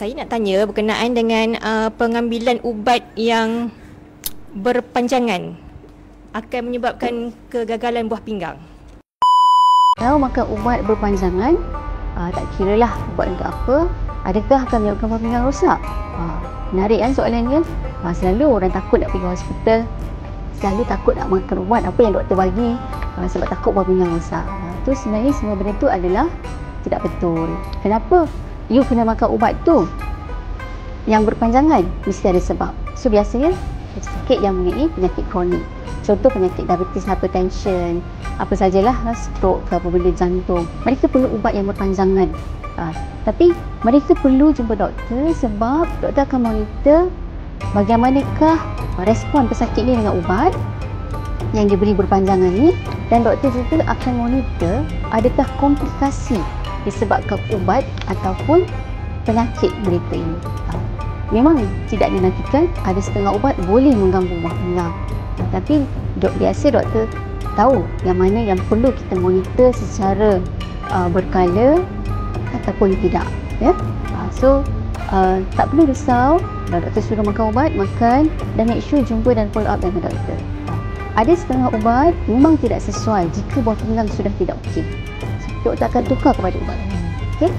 Saya nak tanya berkenaan dengan pengambilan ubat yang berpanjangan akan menyebabkan kegagalan buah pinggang. Kalau makan ubat berpanjangan, tak kira lah ubat untuk apa, adakah akan menyebabkan buah pinggang rosak? Menarik kan soalan ni kan? Selalu orang takut nak pergi hospital, selalu takut nak makan ubat apa yang doktor bagi sebab takut buah pinggang rosak. Tu sebenarnya semua benda tu adalah tidak betul. Kenapa you kena makan ubat tu yang berpanjangan? Mesti ada sebab. So biasanya sakit yang mengenai penyakit kronik, contoh penyakit diabetes, hypertension, apa sajalah, stroke ke apa benda jantung, mereka perlu ubat yang berpanjangan. Tapi mereka perlu jumpa doktor sebab doktor akan monitor bagaimanakah respon pesakit ni dengan ubat yang diberi berpanjangan ni, dan doktor juga akan monitor adakah komplikasi disebabkan ubat ataupun penyakit mereka ini. Memang tidak dinafikan ada setengah ubat boleh mengganggu buah pinggang, tapi biasa doktor tahu yang mana yang perlu kita monitor secara berkala ataupun tidak, ya. So tak perlu risau kalau doktor suruh makan ubat, makan dan make sure jumpa dan follow up dengan doktor. Ada setengah ubat memang tidak sesuai jika buah pinggang sudah tidak okey, so, doktor akan tukar kepada ubat lain. Okey.